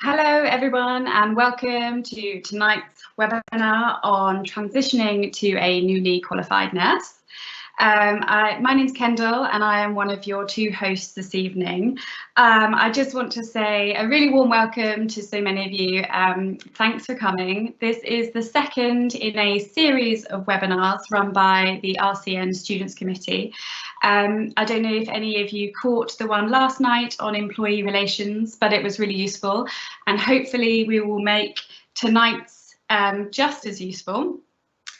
Hello everyone and welcome to tonight's webinar on transitioning to a newly qualified nurse. My name's Kendall and I am one of your two hosts this evening. I just want to say a really warm welcome to so many of you. Thanks for coming. This is the second in a series of webinars run by the RCN Students Committee. I don't know if any of you caught the one last night on employee relations, but it was really useful and hopefully we will make tonight's just as useful.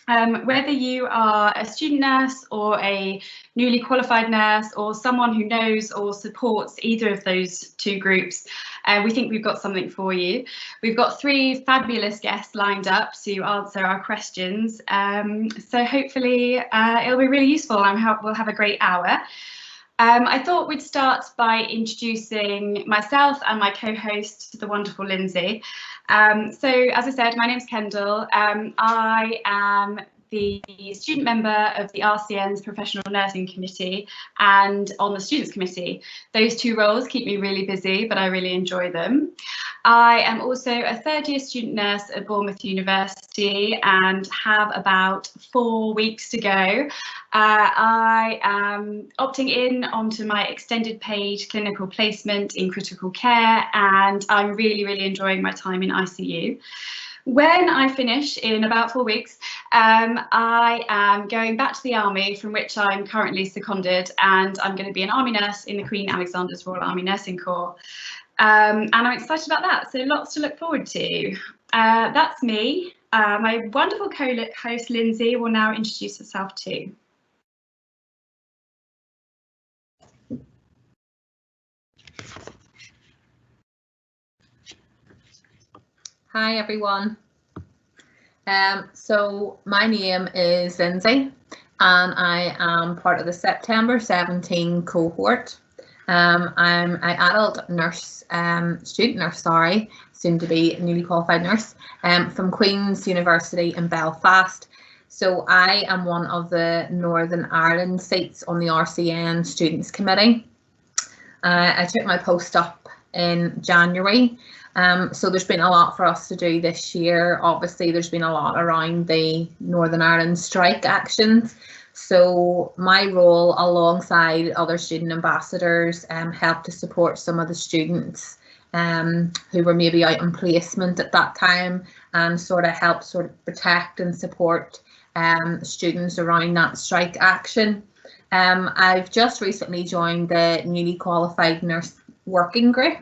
Whether you are a student nurse or a newly qualified nurse or someone who knows or supports either of those two groups, we think we've got something for you. We've got three fabulous guests lined up to answer our questions, so hopefully it'll be really useful and we'll have a great hour. I thought we'd start by introducing myself and my co-host, the wonderful Lindsay. So as I said, my name's Kendall. I am the student member of the RCN's Professional Nursing Committee and on the Students Committee. Those two roles keep me really busy, but I really enjoy them. I am also a third-year student nurse at Bournemouth University and have about 4 weeks to go. I am opting in onto my extended paid clinical placement in critical care and I'm really enjoying my time in ICU. When I finish in about 4 weeks, I am going back to the army, from which I'm currently seconded, and I'm going to be an army nurse in the Queen Alexander's Royal Army Nursing Corps. And I'm excited about that, so lots to look forward to. That's me. My wonderful co-host Lindsay will now introduce herself too. Hi everyone. So my name is Lindsay and I am part of the September 17 cohort. I'm an adult nurse, student nurse, soon to be newly qualified nurse from Queen's University in Belfast. So I am one of the Northern Ireland seats on the RCN Students Committee. I took my post up in January. So there's been a lot for us to do this year. Obviously, there's been a lot around the Northern Ireland strike actions. So my role alongside other student ambassadors helped to support some of the students who were maybe out on placement at that time and sort of protect and support students around that strike action. I've just recently joined the newly qualified nurse working group.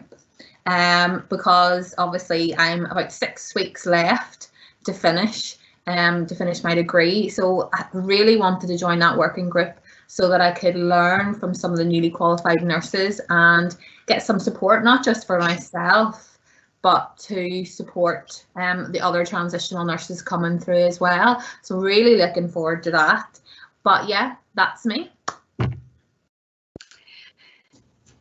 Because obviously I'm about 6 weeks left to finish my degree, so I really wanted to join that working group so that I could learn from some of the newly qualified nurses and get some support, not just for myself but to support the other transitional nurses coming through as well. So really looking forward to that. But yeah, that's me.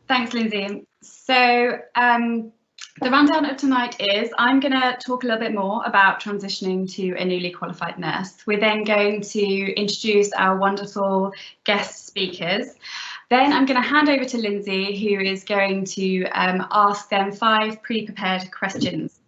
Thanks, Lindsay. So the rundown of tonight is I'm going to talk a little bit more about transitioning to a newly qualified nurse. We're then going to introduce our wonderful guest speakers. Then I'm going to hand over to Lindsay, who is going to ask them 5 pre-prepared questions.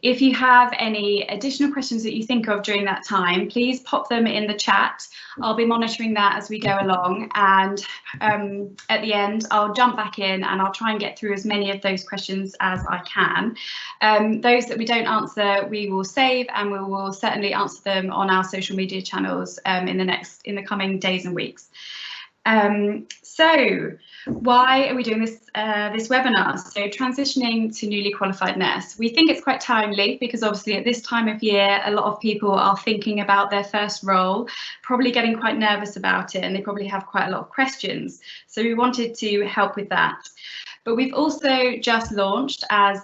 If you have any additional questions that you think of during that time, please pop them in the chat. I'll be monitoring that as we go along, and at the end I'll jump back in and I'll try and get through as many of those questions as I can. Those that we don't answer we will save, and we will certainly answer them on our social media channels in the coming days and weeks. So why are we doing this webinar? So transitioning to newly qualified nurse. We think it's quite timely because obviously at this time of year a lot of people are thinking about their first role, probably getting quite nervous about it, and they probably have quite a lot of questions. So we wanted to help with that. But we've also just launched, as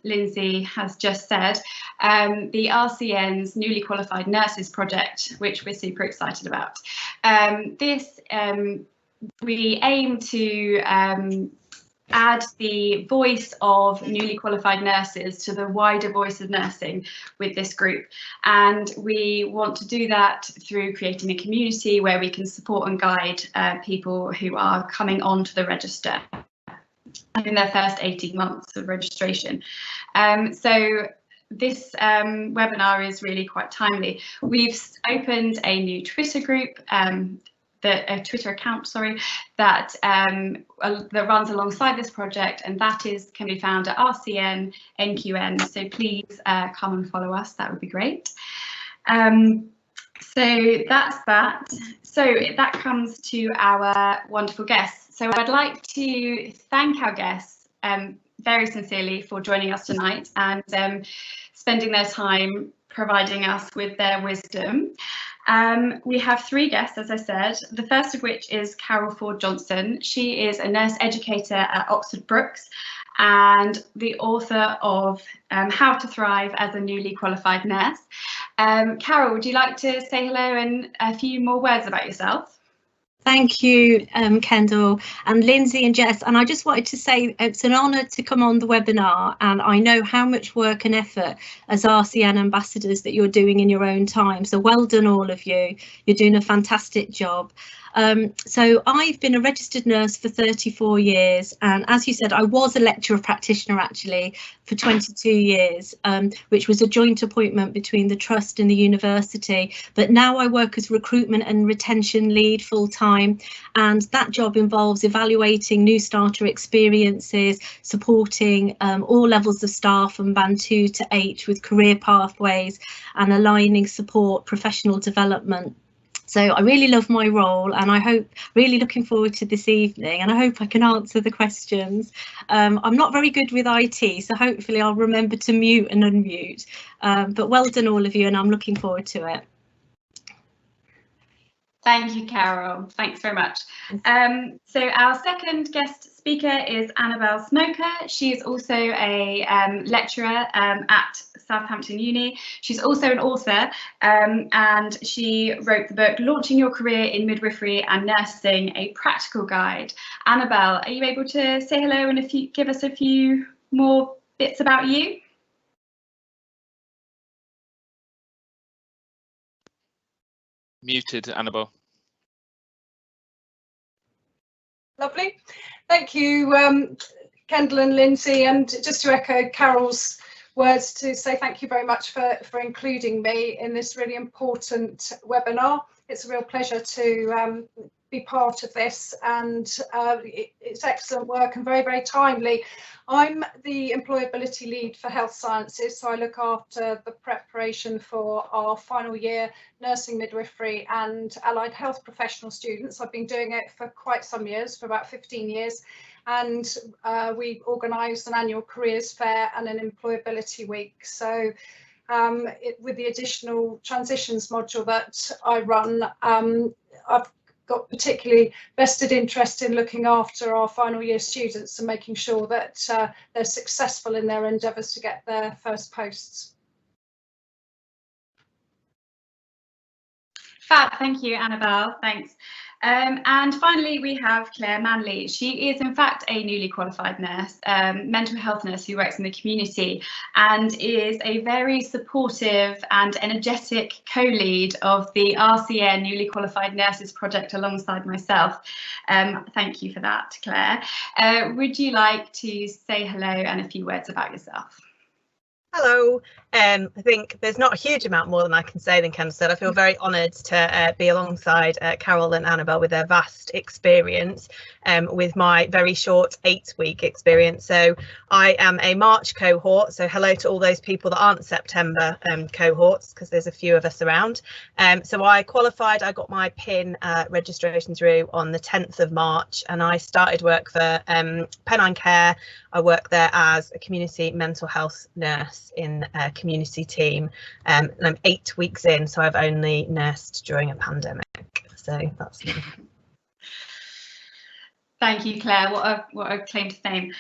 Lindsay has just said, the RCN's Newly Qualified Nurses Project, which we're super excited about. We aim to add the voice of newly qualified nurses to the wider voice of nursing with this group, and we want to do that through creating a community where we can support and guide people who are coming onto the register. in their first 18 months of registration. So this webinar is really quite timely. We've opened a new Twitter group, a Twitter account, sorry, that runs alongside this project, and that can be found at RCN NQN. So please come and follow us. That would be great. So that's that. So that comes to our wonderful guests. So I'd like to thank our guests very sincerely for joining us tonight and spending their time providing us with their wisdom. We have three guests, as I said, the first of which is Carol Ford Johnson. She is a nurse educator at Oxford Brookes and the author of How to Thrive as a Newly Qualified Nurse. Carol, would you like to say hello and a few more words about yourself? Thank you, Kendall and Lindsay and Jess. And I just wanted to say it's an honour to come on the webinar, and I know how much work and effort as RCN ambassadors that you're doing in your own time. So well done, all of you. You're doing a fantastic job. So I've been a registered nurse for 34 years, and as you said, I was a lecturer practitioner actually for 22 years, which was a joint appointment between the trust and the university. But now I work as recruitment and retention lead full time, and that job involves evaluating new starter experiences, supporting all levels of staff from band 2 to 8 with career pathways and aligning support professional development. So I really love my role, and I really looking forward to this evening, and I hope I can answer the questions. I'm not very good with IT, so hopefully I'll remember to mute and unmute. But well done all of you, and I'm looking forward to it. Thank you, Carol. Thanks very much. So our second guest speaker is Annabelle Smoker. She is also a lecturer at Southampton Uni. She's also an author, and she wrote the book Launching Your Career in Midwifery and Nursing, a Practical Guide. Annabelle, are you able to say hello and give us a few more bits about you? Muted, Annabelle. Lovely. Thank you, Kendall and Lindsay, and just to echo Carol's words, to say thank you very much for including me in this really important webinar. It's a real pleasure to be part of this, and it's excellent work and very, very timely. I'm the employability lead for health sciences, so I look after the preparation for our final year nursing, midwifery and allied health professional students. I've been doing it for quite some years, for about 15 years, and we organise an annual careers fair and an employability week. So with the additional transitions module that I run, I've got particularly vested interest in looking after our final year students and making sure that they're successful in their endeavours to get their first posts. Fab, thank you, Annabelle. Thanks. And finally, we have Claire Manley. She is in fact a newly qualified nurse, mental health nurse who works in the community and is a very supportive and energetic co-lead of the RCN Newly Qualified Nurses project alongside myself. Thank you for that, Claire. Would you like to say hello and a few words about yourself? Hello. I think there's not a huge amount more than I can say than Kendall said. I feel very honoured to be alongside Carol and Annabelle with their vast experience with my very short 8-week experience. So I am a March cohort, so hello to all those people that aren't September cohorts, because there's a few of us around. So I qualified, I got my PIN registration through on the 10th of March, and I started work for Pennine Care. I work there as a community mental health nurse in a community team, and I'm 8 weeks in, so I've only nursed during a pandemic. So that's me. Thank you, Claire. What a claim to fame.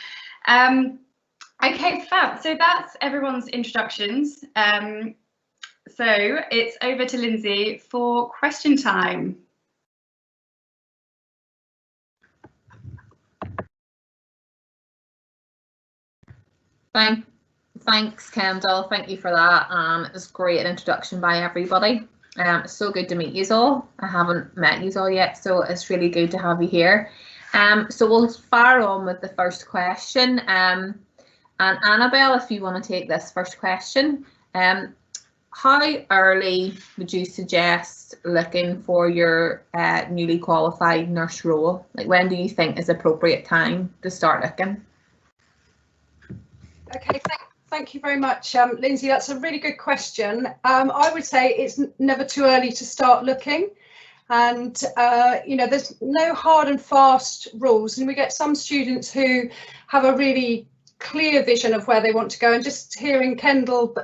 Okay, fab. So that's everyone's introductions. So it's over to Lindsay for question time. Thanks, Kendall. Thank you for that. It was great introduction by everybody. It's so good to meet you all. I haven't met you all yet, so it's really good to have you here. So we'll fire on with the first question. And Annabelle, if you want to take this first question, how early would you suggest looking for your newly qualified nurse role? Like, when do you think is appropriate time to start looking? Okay, thank you very much, Lindsay. That's a really good question. I would say it's never too early to start looking. And, you know, there's no hard and fast rules. And we get some students who have a really clear vision of where they want to go. And just hearing Kendall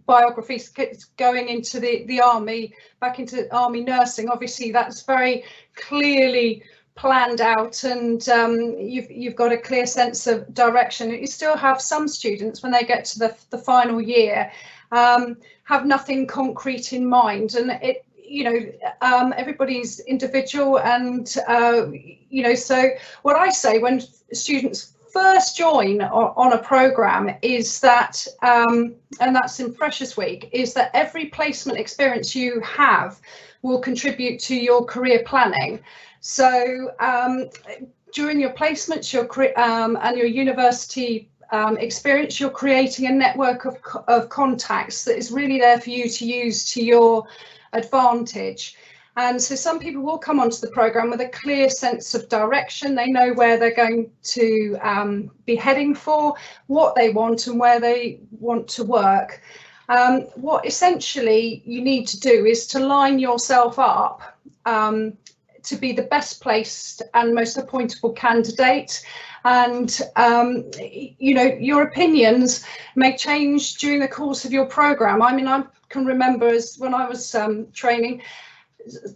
biographies going into the army, back into army nursing, obviously that's very clearly planned out, and you've got a clear sense of direction. You still have some students when they get to the final year have nothing concrete in mind, and it, you know, everybody's individual, and you know, so what I say when students first join on a program is that, and that's in Freshers Week, is that every placement experience you have will contribute to your career planning. So during your placements, and your university experience, you're creating a network of contacts that is really there for you to use to your advantage. And so some people will come onto the programme with a clear sense of direction. They know where they're going to be heading for, what they want and where they want to work. What essentially you need to do is to line yourself up to be the best placed and most appointable candidate. And you know, your opinions may change during the course of your programme. I mean, I can remember as when I was training,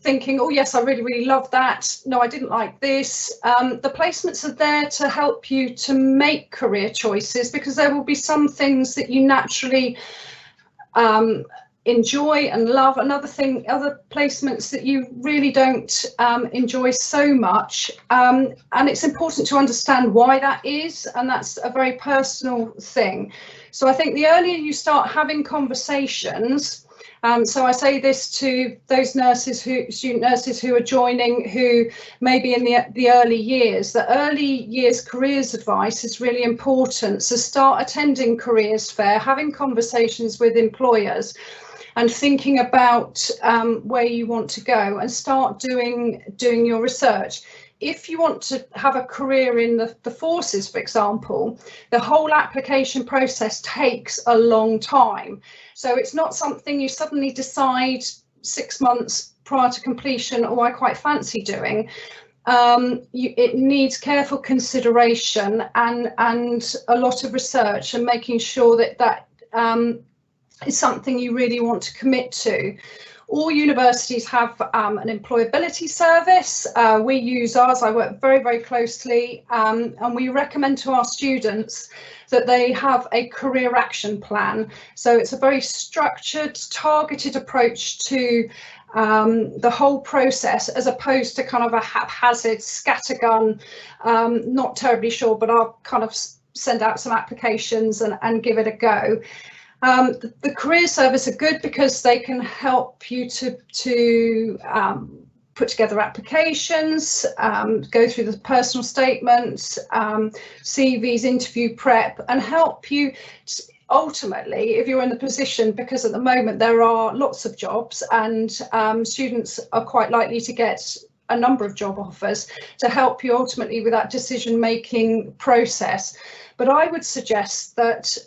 thinking, oh yes, I really love that. No, I didn't like this. The placements are there to help you to make career choices, because there will be some things that you naturally enjoy and love, and other placements that you really don't enjoy so much, and it's important to understand why that is, and that's a very personal thing. So I think the earlier you start having conversations, so I say this to those student nurses who are joining, who may be in the early years, that early years careers advice is really important. So start attending careers fair, having conversations with employers, and thinking about where you want to go, and start doing your research. If you want to have a career in the forces, for example, the whole application process takes a long time. So it's not something you suddenly decide 6 months prior to completion, oh, I quite fancy doing. It needs careful consideration and a lot of research, and making sure that is something you really want to commit to. All universities have an employability service. We use ours. I work very closely, and we recommend to our students that they have a career action plan. So it's a very structured, targeted approach to the whole process, as opposed to kind of a haphazard scattergun, not terribly sure, but I'll kind of send out some applications and give it a go. The career service are good because they can help you to put together applications, go through the personal statements, CVs, interview prep, and help you ultimately, if you're in the position, because at the moment there are lots of jobs, and students are quite likely to get a number of job offers, to help you ultimately with that decision-making process. But I would suggest that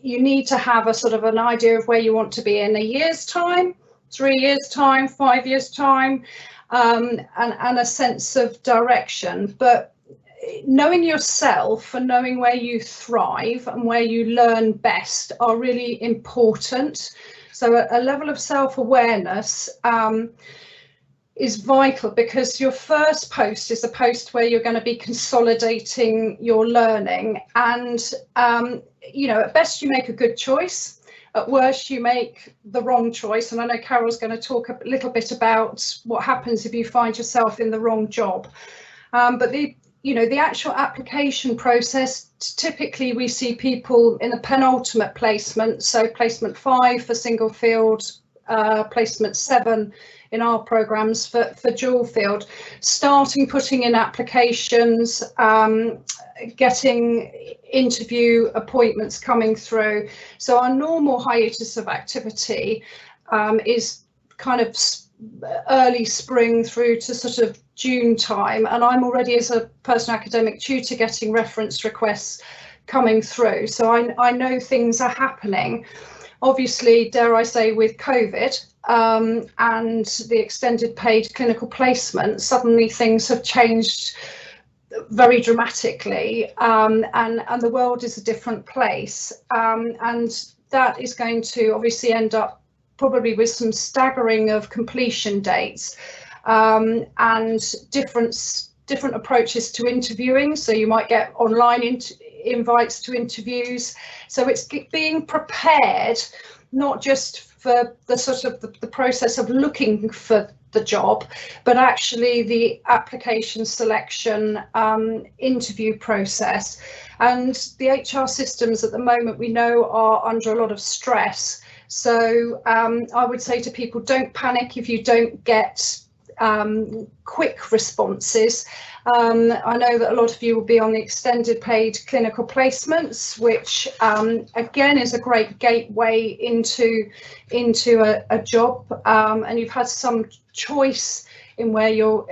you need to have a sort of an idea of where you want to be in a year's time, 3 years' time, 5 years' time, and a sense of direction. But knowing yourself and knowing where you thrive and where you learn best are really important. So a level of self-awareness is vital, because your first post is a post where you're going to be consolidating your learning, and you know, at best you make a good choice, at worst you make the wrong choice. And I know Carol's going to talk a little bit about what happens if you find yourself in the wrong job, but the actual application process, typically we see people in the penultimate placement, so placement 5 for single field placement 7 in our programs for dual field, starting putting in applications, getting interview appointments coming through. So our normal hiatus of activity is kind of early spring through to sort of June time, and I'm already, as a personal academic tutor, getting reference requests coming through. So I know things are happening. Obviously, dare I say, with COVID and the extended paid clinical placement, suddenly things have changed very dramatically, and the world is a different place, and that is going to obviously end up probably with some staggering of completion dates, and different approaches to interviewing. So you might get online invites to interviews. So it's being prepared, not just for the sort of the process of looking for the job, but actually the application selection, interview process. And the HR systems at the moment, we know, are under a lot of stress. So I would say to people, don't panic if you don't get quick responses. I know that a lot of you will be on the extended paid clinical placements, which again is a great gateway into a job, and you've had some choice in where you're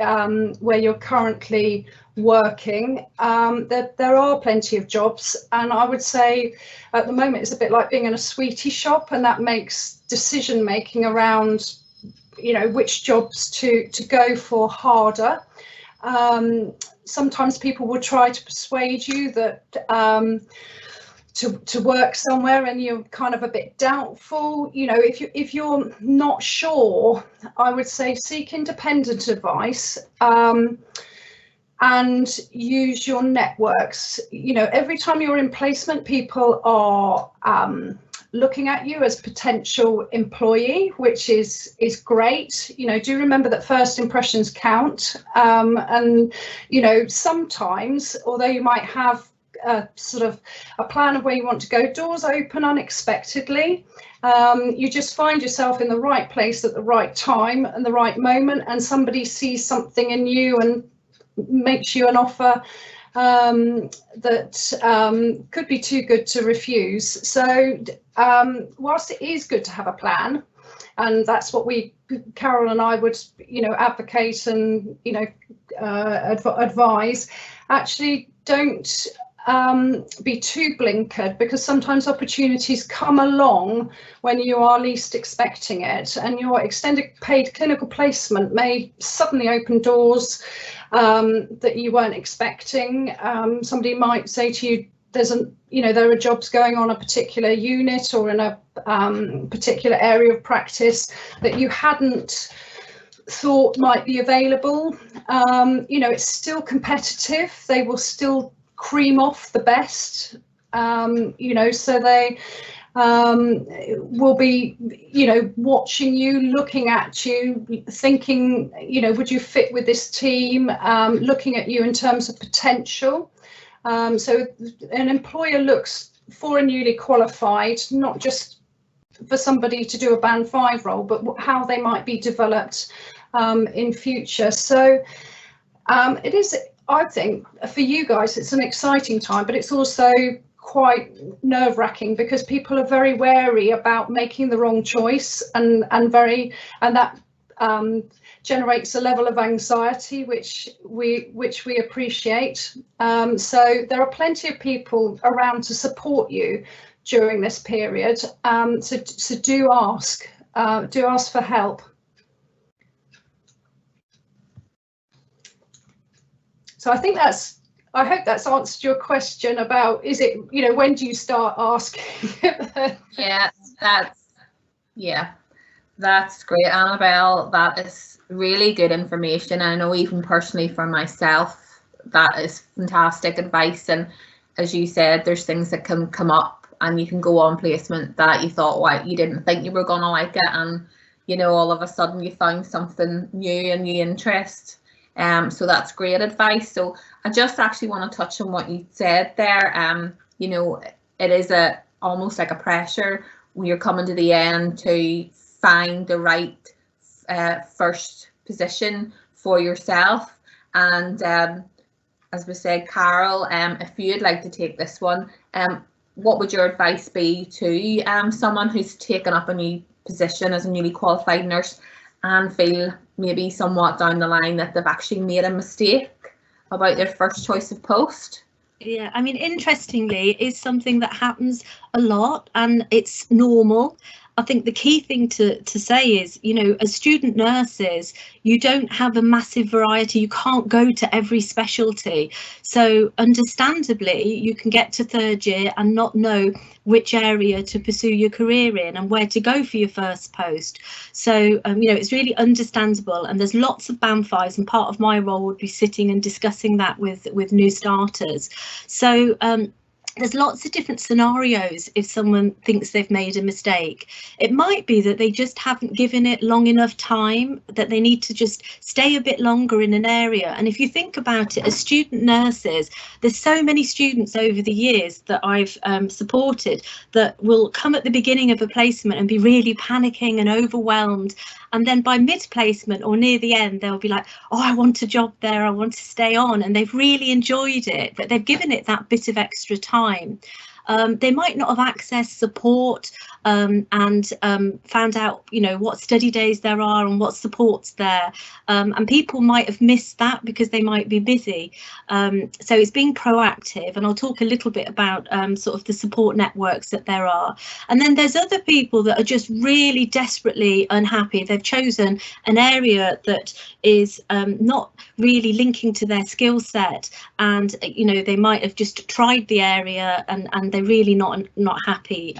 currently working. There are plenty of jobs, and I would say at the moment it's a bit like being in a sweetie shop, and that makes decision making around, you know, which jobs to go for harder. Sometimes people will try to persuade you that to work somewhere and you're kind of a bit doubtful. You know, if you're not sure, I would say seek independent advice, and use your networks. You know, every time you're in placement, people are looking at you as potential employee, which is great. You know, do remember that first impressions count, and you know, sometimes, although you might have sort of a plan of where you want to go, doors open unexpectedly. You just find yourself in the right place at the right time and the right moment, and somebody sees something in you and makes you an offer that could be too good to refuse. So whilst it is good to have a plan, and that's what Carol and I would, you know, advocate and, you know, advise, actually don't be too blinkered, because sometimes opportunities come along when you are least expecting it, and your extended paid clinical placement may suddenly open doors that you weren't expecting. Somebody might say to you, there are jobs going on a particular unit or in a particular area of practice that you hadn't thought might be available. You know, it's still competitive. They will still cream off the best, you know, so they will be, you know, watching you, looking at you, thinking, you know, would you fit with this team, looking at you in terms of potential. So an employer looks for a newly qualified, not just for somebody to do a band 5 role, but how they might be developed in future. So it is, I think, for you guys, it's an exciting time, but it's also quite nerve-wracking, because people are very wary about making the wrong choice, and that generates a level of anxiety which we appreciate. So there are plenty of people around to support you during this period. So do ask for help. So I think I hope that's answered your question about, is it, you know, when do you start asking? That's great, Annabelle. That is really good information. I know even personally for myself, that is fantastic advice. And as you said, there's things that can come up and you can go on placement that you thought, well, you didn't think you were going to like it, and, you know, all of a sudden you found something new and new interest. So that's great advice. So I just actually want to touch on what you said there. You know, it is almost like a pressure when you're coming to the end to find the right first position for yourself. And as we said, Carol, if you'd like to take this one, what would your advice be to someone who's taken up a new position as a newly qualified nurse and feel maybe somewhat down the line that they've actually made a mistake about their first choice of post? Yeah, I mean, interestingly, it's something that happens a lot and it's normal. I think the key thing to say is, you know, as student nurses, you don't have a massive variety. You can't go to every specialty. So understandably, you can get to third year and not know which area to pursue your career in and where to go for your first post. So, you know, it's really understandable, and there's lots of Band 5s, and part of my role would be sitting and discussing that with new starters. So, there's lots of different scenarios if someone thinks they've made a mistake. It might be that they just haven't given it long enough time, that they need to just stay a bit longer in an area. And if you think about it, as student nurses, there's so many students over the years that I've supported that will come at the beginning of a placement and be really panicking and overwhelmed. And then by mid-placement or near the end, they'll be like, oh, I want a job there, I want to stay on. And they've really enjoyed it, but they've given it that bit of extra time. They might not have accessed support and found out, you know, what study days there are and what support's there. And people might have missed that because they might be busy. So it's being proactive, and I'll talk a little bit about sort of the support networks that there are. And then there's other people that are just really desperately unhappy. They've chosen an area that is not really linking to their skill set, and you know, they might have just tried the area and they're really not happy.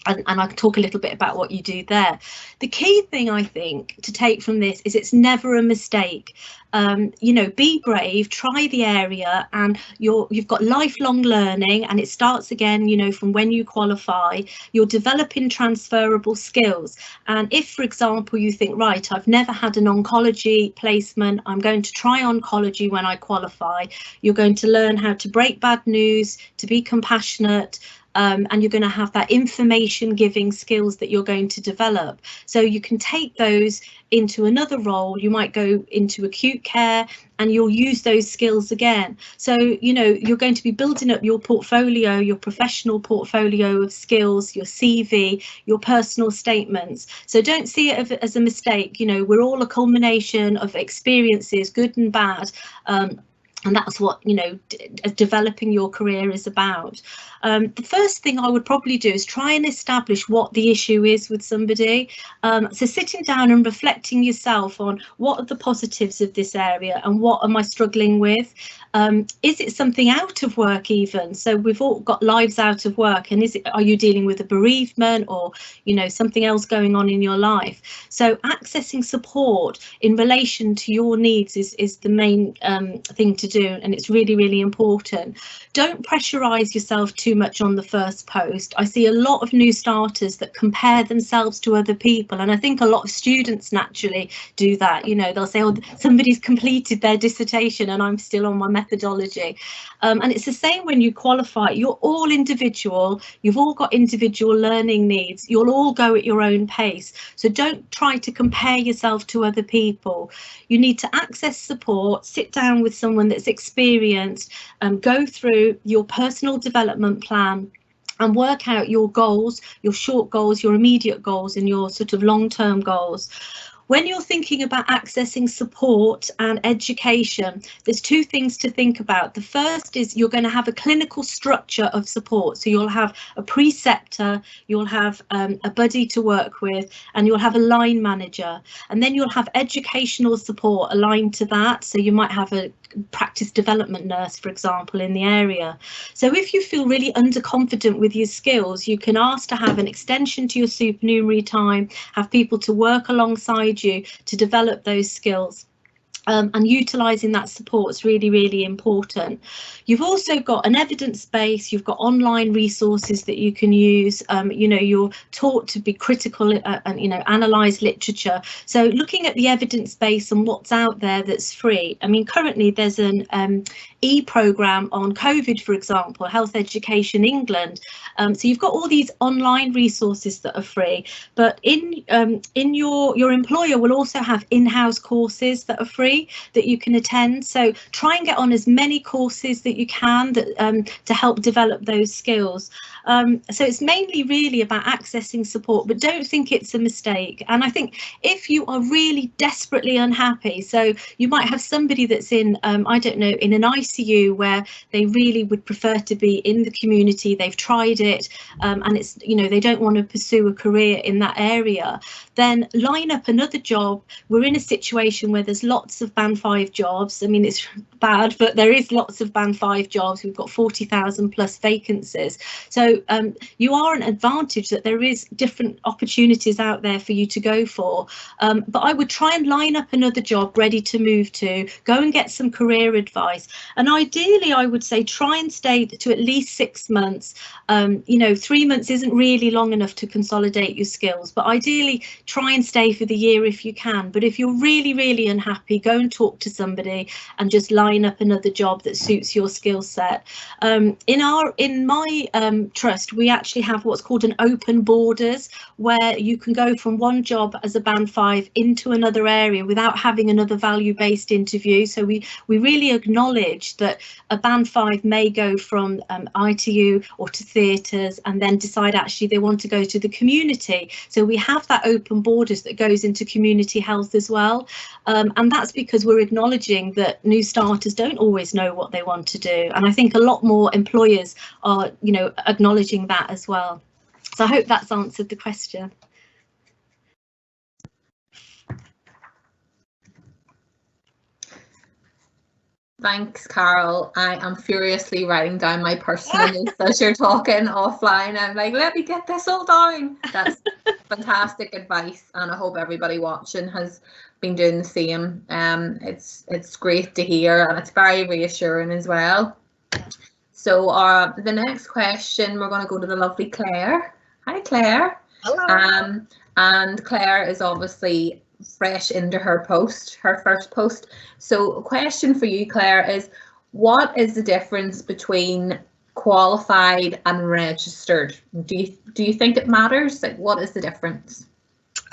And I can talk a little bit about what you do there. The key thing I think to take from this is it's never a mistake. You know, be brave, try the area, and you've got lifelong learning, and it starts again, you know, from when you qualify. You're developing transferable skills. And if, for example, you think, right, I've never had an oncology placement, I'm going to try oncology when I qualify, you're going to learn how to break bad news, to be compassionate, and you're going to have that information giving skills that you're going to develop. So you can take those into another role. You might go into acute care and you'll use those skills again. So, you know, you're going to be building up your portfolio, your professional portfolio of skills, your CV, your personal statements. So don't see it as a mistake. You know, we're all a culmination of experiences, good and bad. And that's what, you know, developing your career is about. The first thing I would probably do is try and establish what the issue is with somebody. So sitting down and reflecting yourself on what are the positives of this area and what am I struggling with? Is it something out of work even? So we've all got lives out of work, and are you dealing with a bereavement or, you know, something else going on in your life? So accessing support in relation to your needs is the main thing to do, and it's really, really important. Don't pressurize yourself too much on the first post. I see a lot of new starters that compare themselves to other people, and I think a lot of students naturally do that. You know, they'll say, oh, somebody's completed their dissertation and I'm still on my methodology. And it's the same when you qualify. You're all individual, you've all got individual learning needs, you'll all go at your own pace. So don't try to compare yourself to other people. You need to access support, sit down with someone that's experienced, go through your personal development plan and work out your goals, your short goals, your immediate goals, and your sort of long-term goals. When you're thinking about accessing support and education, there's two things to think about. The first is you're going to have a clinical structure of support. So you'll have a preceptor, you'll have a buddy to work with, and you'll have a line manager. And then you'll have educational support aligned to that. So you might have a practice development nurse, for example, in the area. So if you feel really underconfident with your skills, you can ask to have an extension to your supernumerary time, have people to work alongside you to develop those skills. And utilising that support is really, really important. You've also got an evidence base, you've got online resources that you can use. You know, you're taught to be critical and, you know, analyse literature. So looking at the evidence base and what's out there that's free. I mean, currently there's an e-programme on COVID, for example, Health Education England. So you've got all these online resources that are free, but in your employer will also have in-house courses that are free that you can attend. So try and get on as many courses that you can that to help develop those skills. So it's mainly really about accessing support, but don't think it's a mistake. And I think if you are really desperately unhappy, so you might have somebody that's in, I don't know, in an ICU where they really would prefer to be in the community, they've tried it, and it's, you know, they don't want to pursue a career in that area, then line up another job. We're in a situation where there's lots of Band 5 jobs. I mean, it's bad, but there is lots of Band 5 jobs. We've got 40,000 plus vacancies. So you are an advantage that there is different opportunities out there for you to go for. But I would try and line up another job ready to move to, go and get some career advice. And ideally, I would say try and stay to at least 6 months. You know, 3 months isn't really long enough to consolidate your skills, but ideally try and stay for the year if you can. But if you're really, really unhappy, go and talk to somebody and just line up another job that suits your skill set. In my trust, we actually have what's called an open borders, where you can go from one job as a Band 5 into another area without having another value-based interview. So we really acknowledge that a Band 5 may go from ITU or to theatres and then decide actually they want to go to the community. So we have that open borders that goes into community health as well. And that's because we're acknowledging that new starters don't always know what they want to do. And I think a lot more employers are, you know, acknowledging that as well. So I hope that's answered the question. Thanks, Carol. I am furiously writing down my personal notes as you're talking offline. I'm like, let me get this all down. That's fantastic advice, and I hope everybody watching has been doing the same. It's great to hear, and it's very reassuring as well. So the next question, we're going to go to the lovely Claire. Hi, Claire. Hello. And Claire is obviously fresh into her first post. So a question for you, Claire, is what is the difference between qualified and registered? Do you think it matters? Like, what is the difference?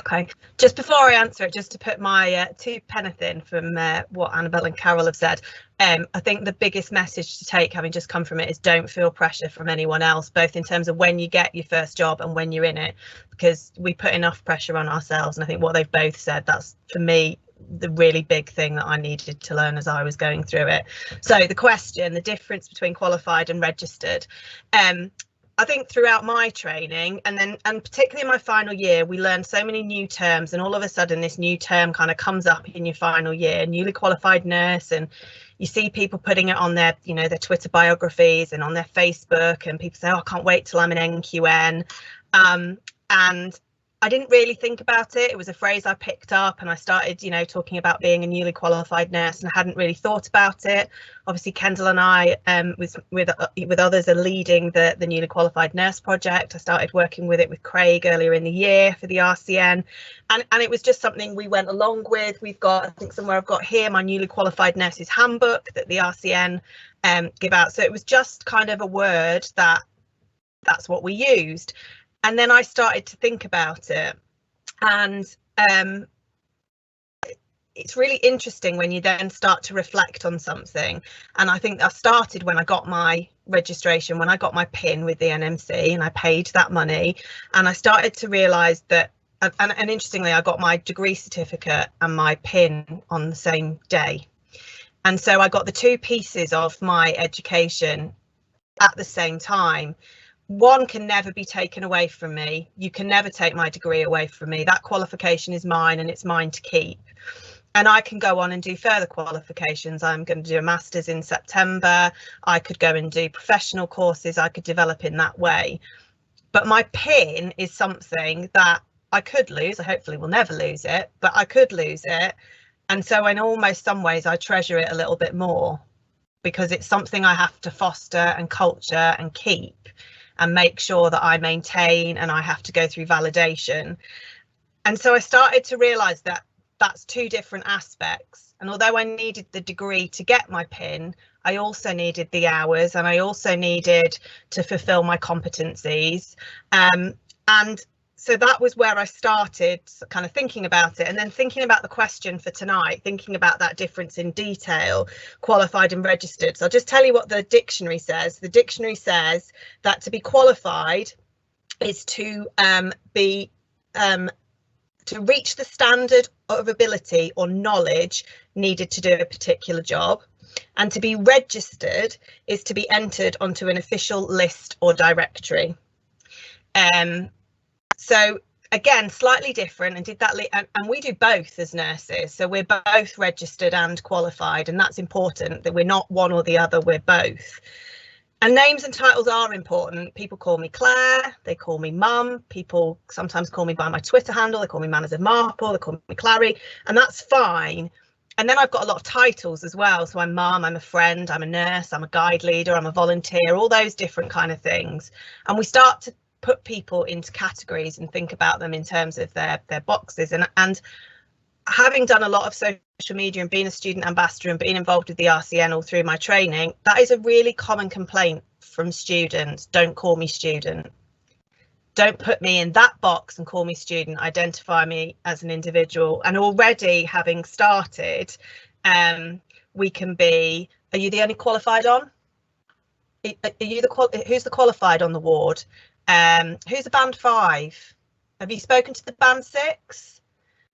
Okay, just before I answer it, just to put my 2 penneth in from what Annabelle and Carol have said, I think the biggest message to take, having just come from it, is don't feel pressure from anyone else, both in terms of when you get your first job and when you're in it, because we put enough pressure on ourselves. And I think what they've both said, that's for me the really big thing that I needed to learn as I was going through it. So the question, the difference between qualified and registered. I think throughout my training and particularly in my final year, we learned so many new terms, and all of a sudden this new term kind of comes up in your final year, newly qualified nurse, and you see people putting it on their, you know, their Twitter biographies and on their Facebook, and people say, oh, I can't wait till I'm an NQN. And I didn't really think about it. It was a phrase I picked up, and I started, you know, talking about being a newly qualified nurse, and I hadn't really thought about it. Obviously, Kendall and I, with others, are leading the newly qualified nurse project. I started working with it with Craig earlier in the year for the RCN, and it was just something we went along with. We've got, I think somewhere I've got here, my newly qualified nurses handbook that the RCN give out. So it was just kind of a word that's what we used. And then I started to think about it, and it's really interesting when you then start to reflect on something. And I think I started when I got my registration, when I got my PIN with the NMC, and I paid that money, and I started to realise that, and interestingly, I got my degree certificate and my PIN on the same day. And so I got the 2 pieces of my education at the same time. One can never be taken away from me. You can never take my degree away from me. That qualification is mine, and it's mine to keep. And I can go on and do further qualifications. I'm going to do a master's in September. I could go and do professional courses. I could develop in that way. But my PIN is something that I could lose. I hopefully will never lose it, but I could lose it. And so in almost some ways I treasure it a little bit more, because it's something I have to foster and culture and keep and make sure that I maintain, and I have to go through validation. And so I started to realise that that's two different aspects. And although I needed the degree to get my PIN, I also needed the hours, and I also needed to fulfil my competencies. And so that was where I started kind of thinking about it, and then thinking about the question for tonight, thinking about that difference in detail, qualified and registered. So I'll just tell you what the dictionary says. The dictionary says that to be qualified is to reach the standard of ability or knowledge needed to do a particular job. And to be registered is to be entered onto an official list or directory. So again, slightly different, and did that, and we do both as nurses. So we're both registered and qualified, and that's important, that we're not one or the other, we're both. And names and titles are important. People call me Claire, they call me Mum, people sometimes call me by my Twitter handle, they call me Manners of Marple, they call me Clary, and that's fine. And then I've got a lot of titles as well. So I'm Mum, I'm a friend, I'm a nurse, I'm a guide leader, I'm a volunteer, all those different kind of things. And we start to put people into categories and think about them in terms of their boxes. And having done a lot of social media and being a student ambassador and being involved with the RCN all through my training, that is a really common complaint from students. Don't call me student. Don't put me in that box and call me student. Identify me as an individual. And already having started, we can be, are you the only qualified on? Are you who's the qualified on the ward? Who's a band 5? Have you spoken to the band 6?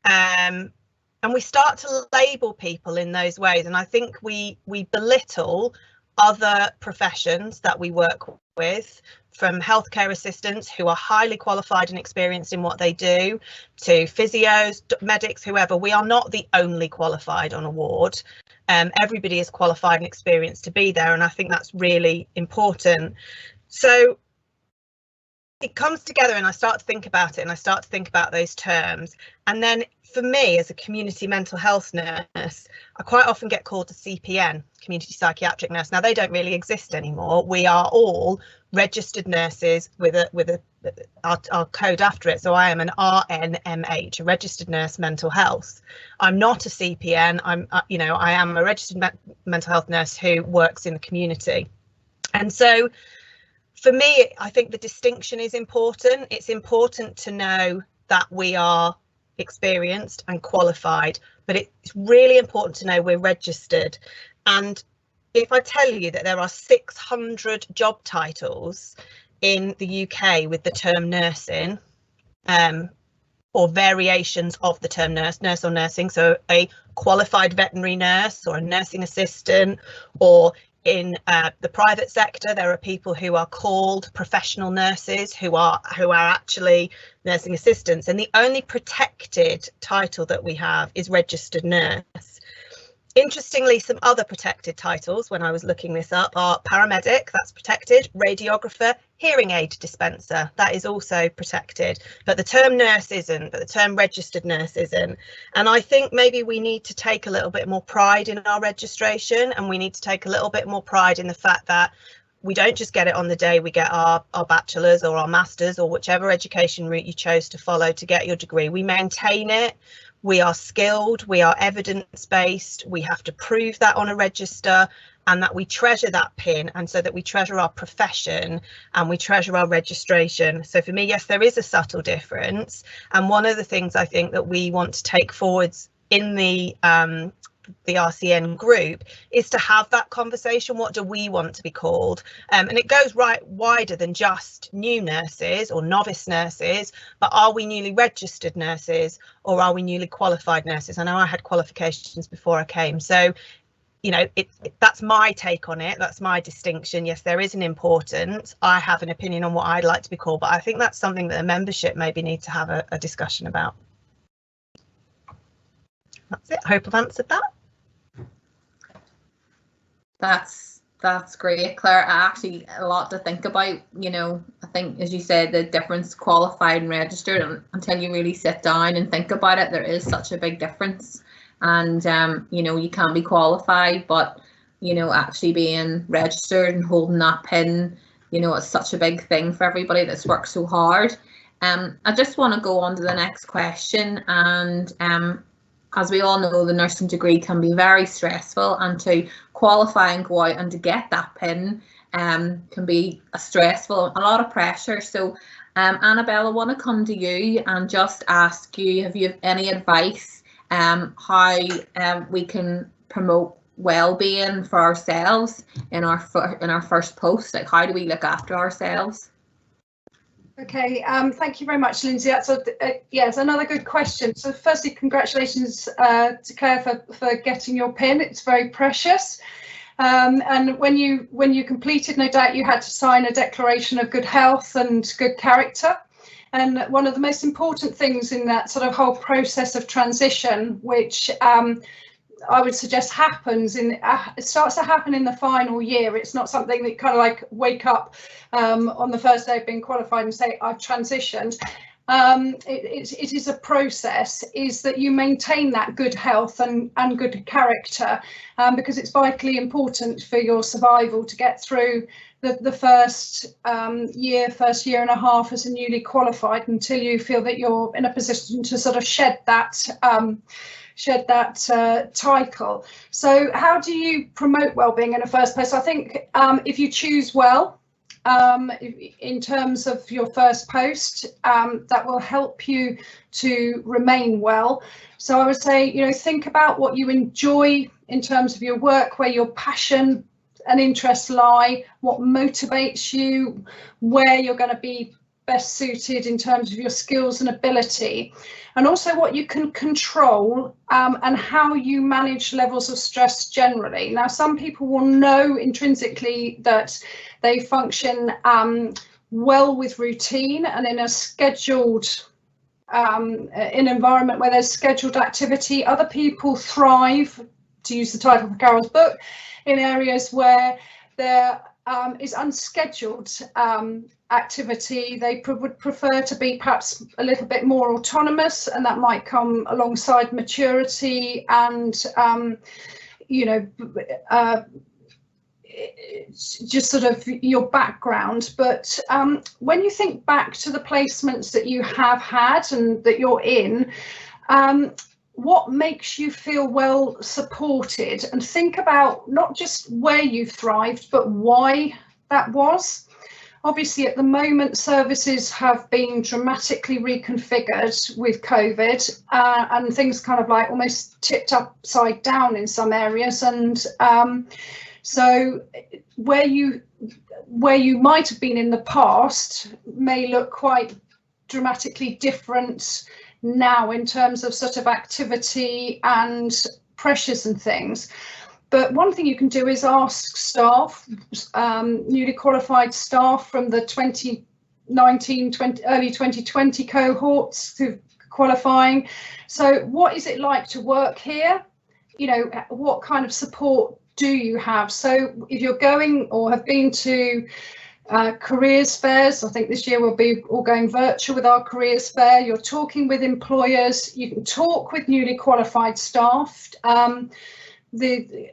And we start to label people in those ways, and I think we belittle other professions that we work with, from healthcare assistants who are highly qualified and experienced in what they do, to physios, medics, whoever. We are not the only qualified on a ward. Everybody is qualified and experienced to be there, and I think that's really important. So it comes together, and I start to think about it, and I start to think about those terms. And then for me, as a community mental health nurse, I quite often get called a CPN, community psychiatric nurse. Now, they don't really exist anymore. We are all registered nurses with our code after it. So I am an RNMH, a registered nurse mental health. I'm not a CPN. I am a registered mental health nurse who works in the community. And so for me, I think the distinction is important. It's important to know that we are experienced and qualified, but it's really important to know we're registered. And if I tell you that there are 600 job titles in the UK with the term nursing, or variations of the term nurse or nursing, so a qualified veterinary nurse or a nursing assistant, or in the private sector, there are people who are called professional nurses who are actually nursing assistants, and the only protected title that we have is registered nurse. Interestingly, some other protected titles, when I was looking this up, are paramedic, that's protected, radiographer, hearing aid dispenser, that is also protected, but the term nurse isn't, but the term registered nurse isn't. And I think maybe we need to take a little bit more pride in our registration, and we need to take a little bit more pride in the fact that we don't just get it on the day we get our bachelor's or our master's or whichever education route you chose to follow to get your degree. We maintain it. We are skilled, we are evidence-based, we have to prove that on a register, and that we treasure that PIN, and so that we treasure our profession and we treasure our registration. So for me, yes, there is a subtle difference. And one of the things I think that we want to take forwards in the RCN group is to have that conversation. What do we want to be called? And it goes right wider than just new nurses or novice nurses, but are we newly registered nurses or are we newly qualified nurses? I know I had qualifications before I came, so you know, that's my take on it. That's my distinction. Yes, there is an importance. I have an opinion on what I'd like to be called, but I think that's something that a membership maybe need to have a discussion about. That's it. I hope I've answered that. That's great, Claire. Actually, a lot to think about. You know, I think, as you said, the difference qualified and registered, and until you really sit down and think about it, there is such a big difference. and you know, you can be qualified, but you know, actually being registered and holding that pin, you know, it's such a big thing for everybody that's worked so hard. I just want to go on to the next question, and as we all know, the nursing degree can be very stressful, and to qualify and go out and to get that pin can be a lot of pressure. So Annabelle, I want to come to you and just ask you, have you any advice how we can promote well-being for ourselves in our first post? Like, how do we look after ourselves? Okay, thank you very much, Lindsay. That's yes, another good question. So firstly, congratulations to Claire for getting your pin. It's very precious. And when you completed, no doubt you had to sign a declaration of good health and good character. And one of the most important things in that sort of whole process of transition, which I would suggest happens it starts to happen in the final year. It's not something that you kind of like wake up on the first day of being qualified and say, I've transitioned. It is a process, is that you maintain that good health and good character, because it's vitally important for your survival to get through the first year and a half as a newly qualified, until you feel that you're in a position to sort of shed that title. So how do you promote wellbeing in the first place? I think if you choose well, in terms of your first post, that will help you to remain well. So I would say, you know, think about what you enjoy in terms of your work, where your passion and interests lie, what motivates you, where you're going to be best suited in terms of your skills and ability, and also what you can control, and how you manage levels of stress generally. Now, some people will know intrinsically that they function well with routine and in a scheduled in environment where there's scheduled activity. Other people thrive, to use the title of Carol's book, in areas where there is unscheduled activity. They would prefer to be perhaps a little bit more autonomous, and that might come alongside maturity and you know, just sort of your background. But when you think back to the placements that you have had and that you're in, what makes you feel well supported, and think about not just where you thrived, but why that was. Obviously, at the moment, services have been dramatically reconfigured with COVID, and things kind of like almost tipped upside down in some areas. And so where you might have been in the past may look quite dramatically different now in terms of sort of activity and pressures and things. But one thing you can do is ask staff, newly qualified staff from the 2019, early 2020 cohorts to qualifying. So what is it like to work here? You know, what kind of support do you have? So if you're going or have been to careers fairs, I think this year we'll be all going virtual with our careers fair. You're talking with employers, you can talk with newly qualified staff.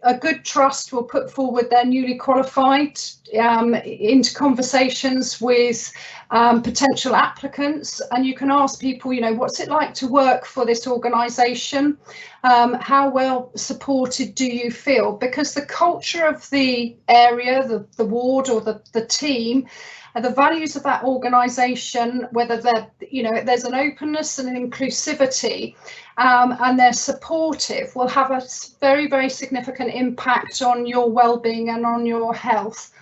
A good trust will put forward their newly qualified into conversations with potential applicants, and you can ask people, you know, what's it like to work for this organisation? How well supported do you feel? Because the culture of the area, the ward or the team, the values of that organisation, whether they're, you know, there's an openness and an inclusivity, and they're supportive, will have a very, very significant impact on your well-being and on your health.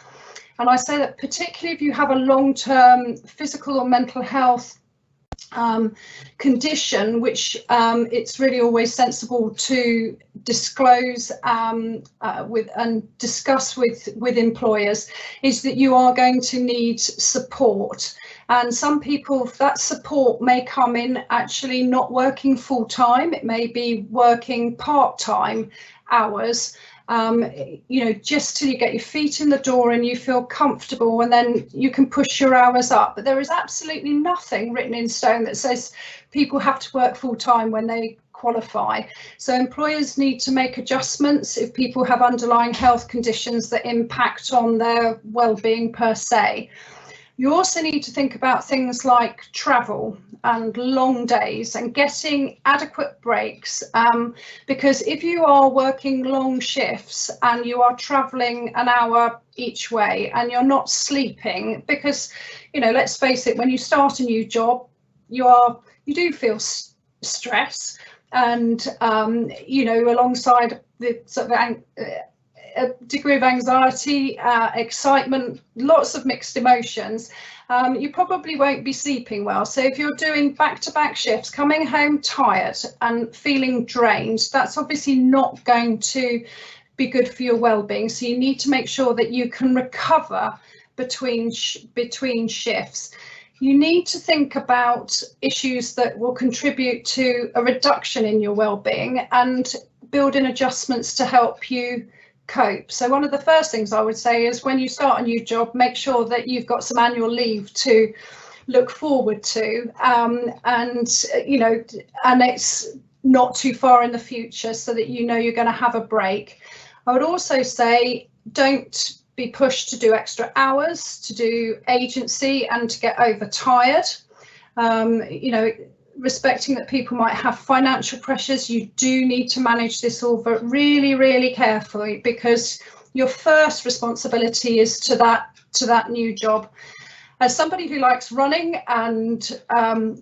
And I say that particularly if you have a long-term physical or mental health condition, which it's really always sensible to disclose with and discuss with employers, is that you are going to need support. And some people, that support may come in actually not working full time. It may be working part-time hours, you know, just till you get your feet in the door and you feel comfortable, and then you can push your hours up. But there is absolutely nothing written in stone that says people have to work full time when they qualify. So employers need to make adjustments if people have underlying health conditions that impact on their well-being per se. You also need to think about things like travel and long days and getting adequate breaks, because if you are working long shifts and you are travelling an hour each way and you're not sleeping, because, you know, let's face it, when you start a new job, you do feel stress, and you know, alongside the sort of a degree of anxiety, excitement, lots of mixed emotions, you probably won't be sleeping well. So if you're doing back-to-back shifts, coming home tired and feeling drained, that's obviously not going to be good for your well-being. So you need to make sure that you can recover between shifts. You need to think about issues that will contribute to a reduction in your well-being and build in adjustments to help you cope. So one of the first things I would say is, when you start a new job, make sure that you've got some annual leave to look forward to, and you know, and it's not too far in the future, so that you know you're going to have a break. I would also say, don't be pushed to do extra hours, to do agency and to get overtired. You know, respecting that people might have financial pressures, you do need to manage this all really, really carefully, because your first responsibility is to that new job. As somebody who likes running and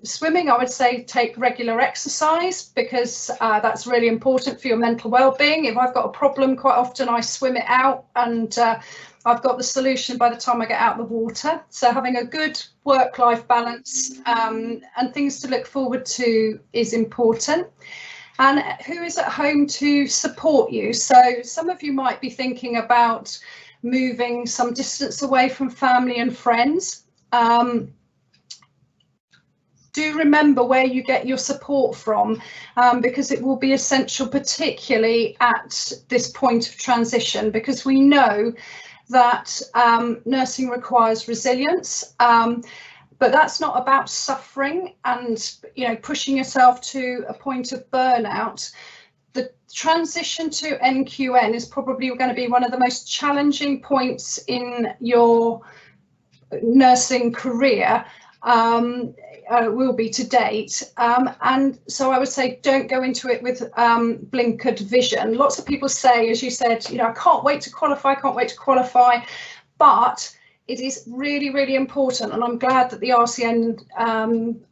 swimming, I would say take regular exercise, because that's really important for your mental well-being. If I've got a problem, quite often I swim it out, and I've got the solution by the time I get out of the water. So having a good work-life balance and things to look forward to is important. And who is at home to support you? So some of you might be thinking about moving some distance away from family and friends. Do remember where you get your support from, because it will be essential, particularly at this point of transition, because we know that nursing requires resilience, but that's not about suffering and, you know, pushing yourself to a point of burnout. The transition to NQN is probably going to be one of the most challenging points in your nursing career, will be to date, and so I would say don't go into it with blinkered vision. Lots of people say, as you said, you know, I can't wait to qualify, but it is really, really important, and I'm glad that the RCN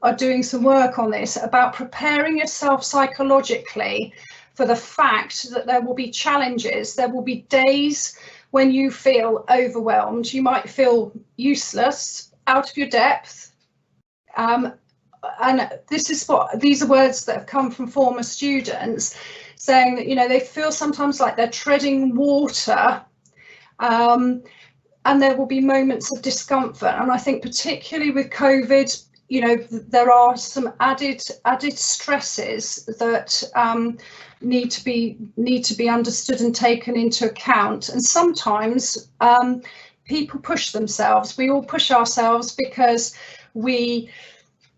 are doing some work on this, about preparing yourself psychologically for the fact that there will be challenges. There will be days when you feel overwhelmed. You might feel useless, out of your depth. And these are words that have come from former students, saying that, you know, they feel sometimes like they're treading water, and there will be moments of discomfort. And I think particularly with COVID, you know, there are some added stresses that need to be understood and taken into account. And sometimes people push themselves. We all push ourselves because we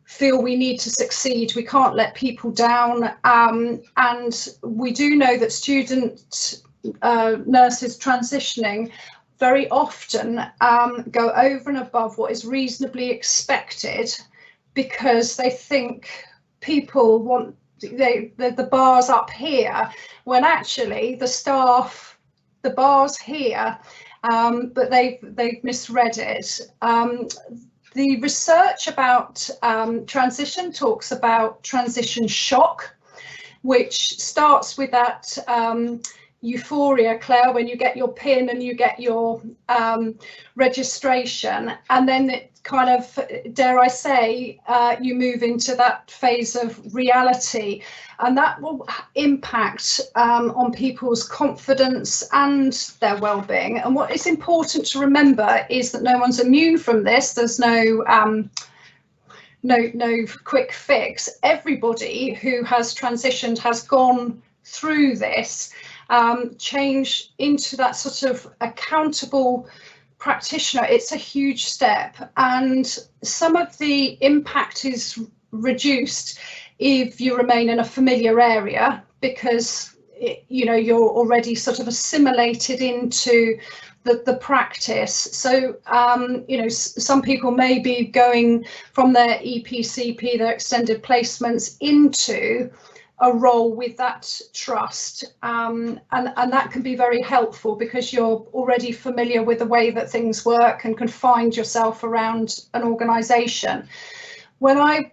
feel we need to succeed. We can't let people down, and we do know that student nurses transitioning very often go over and above what is reasonably expected, because they think people want the bars up here, when actually the bar's here, but they've misread it. The research about transition talks about transition shock, which starts with that euphoria, Claire, when you get your PIN and you get your registration, and then it kind of, dare I say, you move into that phase of reality, and that will impact on people's confidence and their well-being. And what is important to remember is that no one's immune from this. There's no quick fix. Everybody who has transitioned has gone through this. Change into that sort of accountable practitioner, it's a huge step, and some of the impact is reduced if you remain in a familiar area, because you're already sort of assimilated into the practice. So some people may be going from their EPCP, their extended placements, into a role with that trust, and that can be very helpful because you're already familiar with the way that things work and can find yourself around an organisation. When I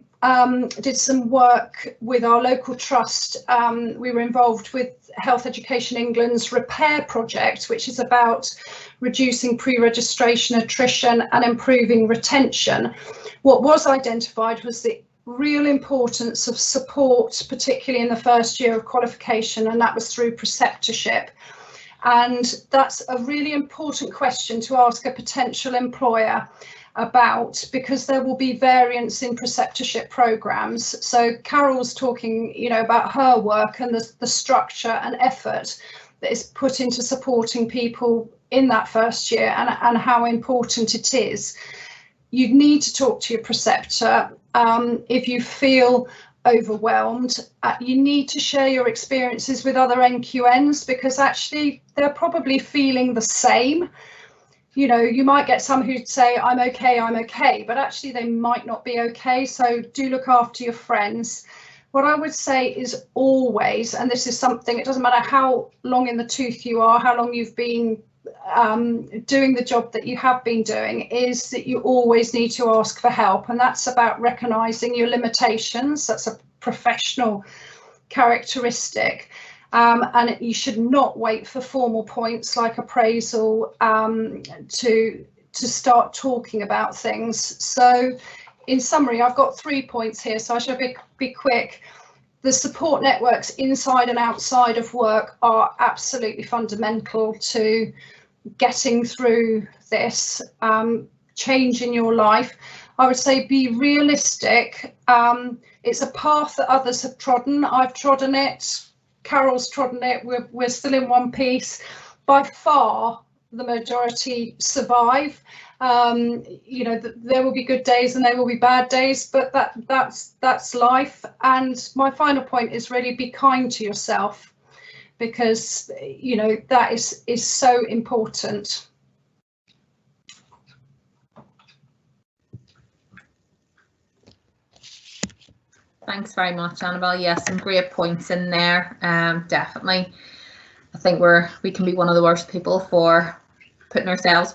did some work with our local trust, we were involved with Health Education England's repair project, which is about reducing pre-registration attrition and improving retention. What was identified was the real importance of support, particularly in the first year of qualification, and that was through preceptorship. And that's a really important question to ask a potential employer about, because there will be variance in preceptorship programs. So Carol's talking, about her work and the structure and effort that is put into supporting people in that first year, and how important it is. You need to talk to your preceptor. If you feel overwhelmed, you need to share your experiences with other NQNs, because actually they're probably feeling the same. You might get some who'd say, I'm okay, but actually they might not be okay. So do look after your friends. What I would say is always, and this is something, it doesn't matter how long in the tooth you are, how long you've been doing the job that you have been doing, is that you always need to ask for help. And that's about recognising your limitations. That's a professional characteristic. And you should not wait for formal points like appraisal to start talking about things. So in summary, I've got 3 points here, so I shall be quick. The support networks inside and outside of work are absolutely fundamental to getting through this change in your life. I would say be realistic. It's a path that others have trodden. I've trodden it. Carol's trodden it. We're still in one piece. By far, the majority survive. There will be good days and there will be bad days, but that's life. And my final point is really be kind to yourself, because that is so important. Thanks very much, Annabelle. Yes, some great points in there. Definitely. I think we can be one of the worst people for putting ourselves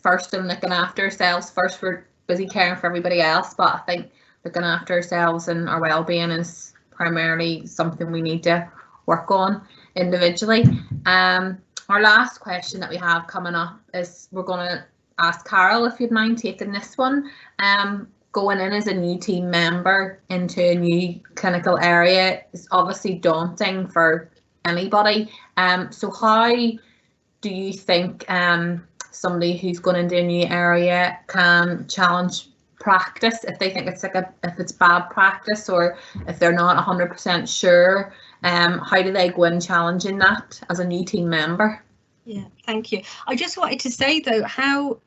first and looking after ourselves first. We're busy caring for everybody else, but I think looking after ourselves and our well-being is primarily something we need to work on individually. Our last question that we have coming up is, we're going to ask Carol if you'd mind taking this one. Going in as a new team member into a new clinical area is obviously daunting for anybody. So how do you think somebody who's going into a new area can challenge practice if they think it's if it's bad practice, or if they're not 100% sure? How do they go in challenging that as a new team member? Yeah, thank you. I just wanted to say though how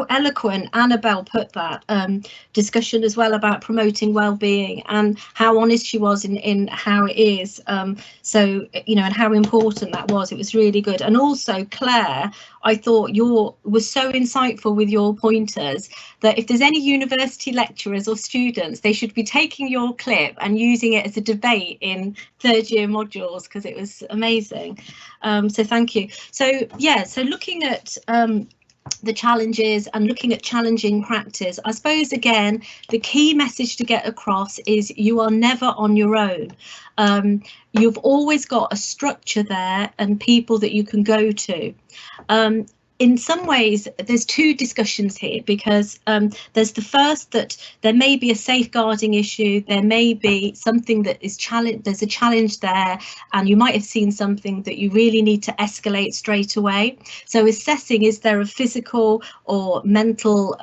eloquent Annabelle put that discussion as well about promoting well-being, and how honest she was in how it is. So and how important that was. It was really good. And also Claire, I thought was so insightful with your pointers, that if there's any university lecturers or students, they should be taking your clip and using it as a debate in third year modules, because it was amazing. So thank you. So yeah, so looking at the challenges and looking at challenging practice, I suppose again the key message to get across is you are never on your own. You've always got a structure there and people that you can go to. In some ways, there's two discussions here, because there's the first, that there may be a safeguarding issue, there may be something that is there's a challenge there, and you might have seen something that you really need to escalate straight away. So assessing, is there a physical or mental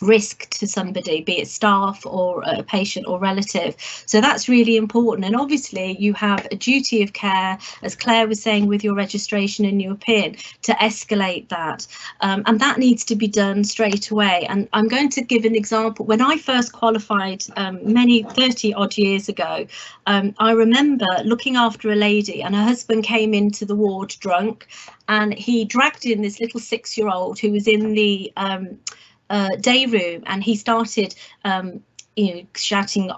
risk to somebody, be it staff or a patient or relative. So that's really important. And obviously you have a duty of care, as Claire was saying, with your registration and your PIN, to escalate that. And that needs to be done straight away. And I'm going to give an example. When I first qualified 30 odd years ago, I remember looking after a lady, and her husband came into the ward drunk, and he dragged in this little 6-year-old who was in the day room, and he started shouting,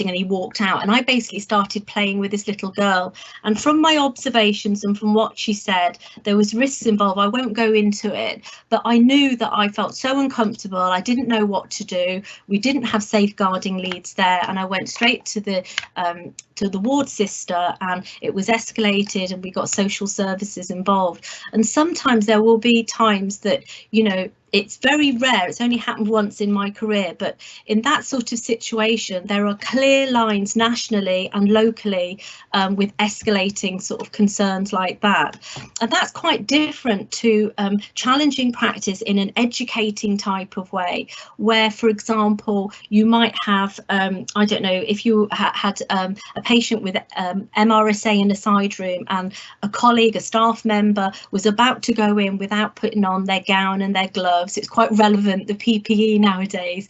and he walked out, and I basically started playing with this little girl. And from my observations and from what she said, there was risks involved. I won't go into it, but I knew that I felt so uncomfortable. I didn't know what to do. We didn't have safeguarding leads there, and I went straight to the ward sister, and it was escalated, and we got social services involved. And sometimes there will be times that, you know, it's very rare, it's only happened once in my career, but in that sort of situation, there are clear lines nationally and locally with escalating sort of concerns like that. And that's quite different to challenging practice in an educating type of way, where, for example, you might have, I don't know, if you had a patient with MRSA in a side room, and a colleague, a staff member, was about to go in without putting on their gown and their gloves. It's quite relevant, the PPE nowadays,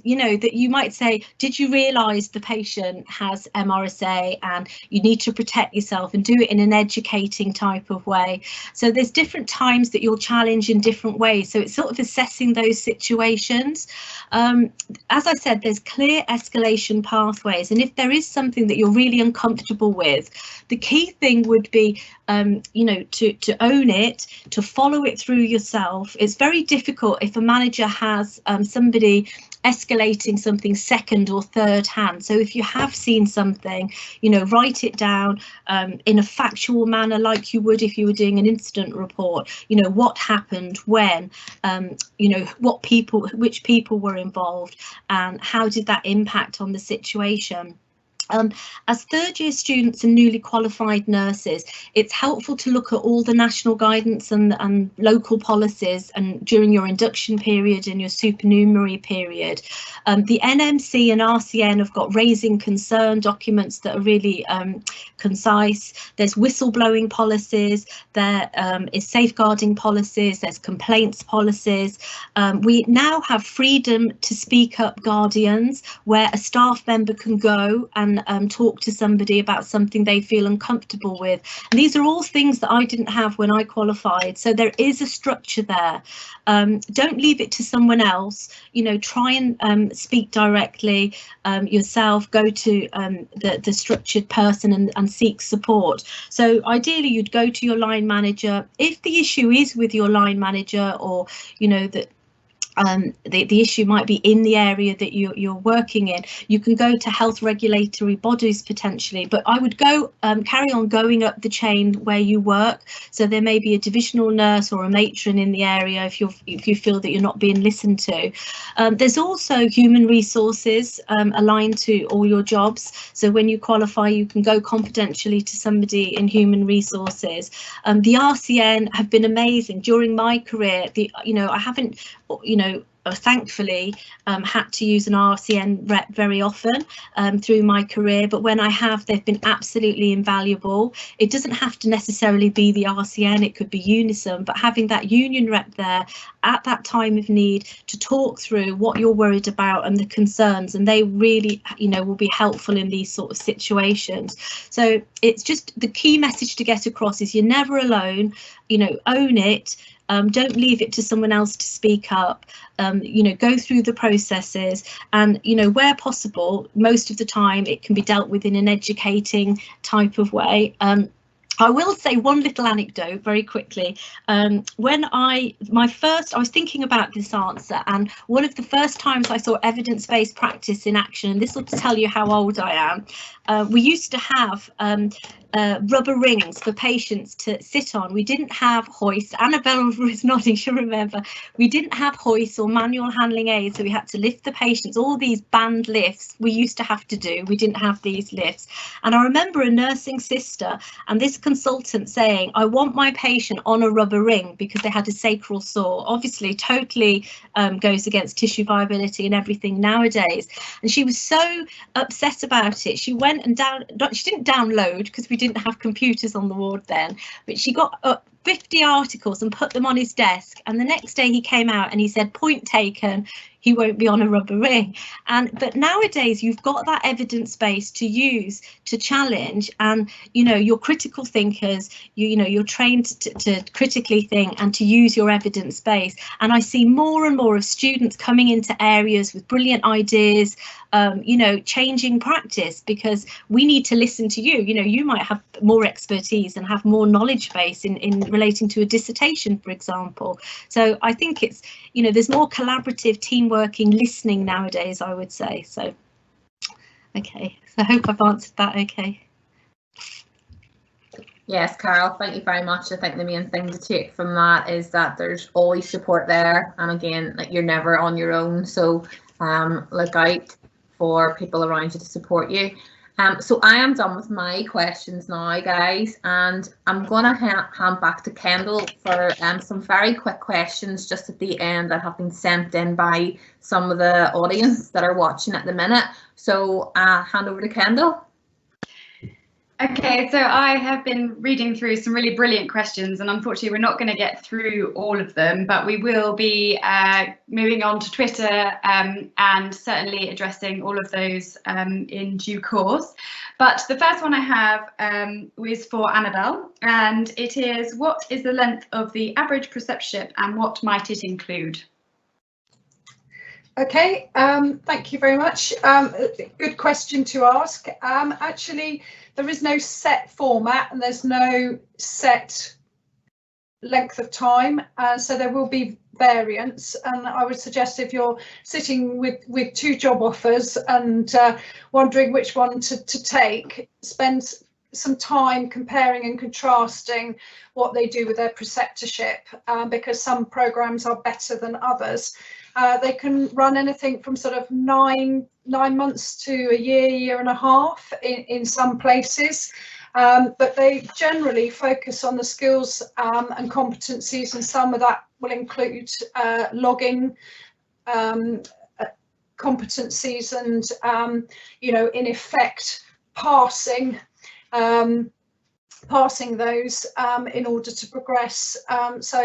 you know, that you might say, did you realise the patient has MRSA and you need to protect yourself, and do it in an educating type of way. So there's different times that you'll challenge in different ways. So it's sort of assessing those situations. As I said, there's clear escalation pathways, and if there is something that you're really uncomfortable with, the key thing would be, you know, to own it, to follow it through yourself. It's very difficult if a manager has somebody escalating something second or third hand. So if you have seen something, you know, write it down in a factual manner, like you would if you were doing an incident report. You know, what happened, when, you know, which people were involved, and how did that impact on the situation. As third-year students and newly qualified nurses, it's helpful to look at all the national guidance and local policies, and during your induction period and your supernumerary period. The NMC and RCN have got raising concern documents that are really concise. There's whistleblowing policies, there is safeguarding policies, there's complaints policies. We now have freedom to speak up guardians, where a staff member can go and talk to somebody about something they feel uncomfortable with. And these are all things that I didn't have when I qualified. So there is a structure there. Don't leave it to someone else. You know, try and speak directly yourself. Go to the structured person and seek support. So ideally, you'd go to your line manager. If the issue is with your line manager, or you know that the issue might be in the area that you're working in, you can go to health regulatory bodies potentially, but I would go carry on going up the chain where you work. So there may be a divisional nurse or a matron in the area if you feel that you're not being listened to. There's also human resources aligned to all your jobs. So when you qualify, you can go confidentially to somebody in human resources. The RCN have been amazing during my career. I haven't, thankfully had to use an RCN rep very often through my career, but when I have, they've been absolutely invaluable. It doesn't have to necessarily be the RCN, it could be Unison, but having that union rep there at that time of need to talk through what you're worried about and the concerns, and they really, will be helpful in these sort of situations. So it's just the key message to get across is you're never alone. Own it. Don't leave it to someone else to speak up. Go through the processes, and where possible, most of the time it can be dealt with in an educating type of way. I will say one little anecdote very quickly. When I was thinking about this answer, and one of the first times I saw evidence-based practice in action, and this will tell you how old I am, we used to have rubber rings for patients to sit on. We didn't have hoists. Annabelle was nodding, she'll remember. We didn't have hoists or manual handling aids, so we had to lift the patients. All these band lifts we used to have to do. We didn't have these lifts. And I remember a nursing sister and this consultant saying, I want my patient on a rubber ring because they had a sacral sore. Obviously totally goes against tissue viability and everything nowadays. And she was so upset about it. She went and she didn't download because we didn't have computers on the ward then, but she got 50 articles and put them on his desk, and the next day he came out and he said, point taken, he won't be on a rubber ring. But nowadays you've got that evidence base to use to challenge, and you know, you're critical thinkers, you're trained to critically think and to use your evidence base. And I see more and more of students coming into areas with brilliant ideas, changing practice, because we need to listen to you. You might have more expertise and have more knowledge base in relating to a dissertation, for example. So I think it's, there's more collaborative team working, listening nowadays, I would say. So okay, so I hope I've answered that okay. Yes, Carol, thank you very much. I think the main thing to take from that is that there's always support there, and again, like, you're never on your own, so look out for people around you to support you. So I am done with my questions now, guys, and I'm gonna hand back to Kendall for some very quick questions just at the end that have been sent in by some of the audience that are watching at the minute. So hand over to Kendall. Okay, so I have been reading through some really brilliant questions, and unfortunately we're not going to get through all of them, but we will be moving on to Twitter and certainly addressing all of those in due course. But the first one I have is for Annabelle, and it is, what is the length of the average preceptorship and what might it include? Okay, thank you very much. Good question to ask. Actually, there is no set format and there's no set length of time, so there will be variance. And I would suggest, if you're sitting with two job offers and wondering which one to take, spend some time comparing and contrasting what they do with their preceptorship, because some programs are better than others. They can run anything from sort of nine months to a year and a half in some places, but they generally focus on the skills and competencies, and some of that will include logging competencies and in effect passing those in order to progress. So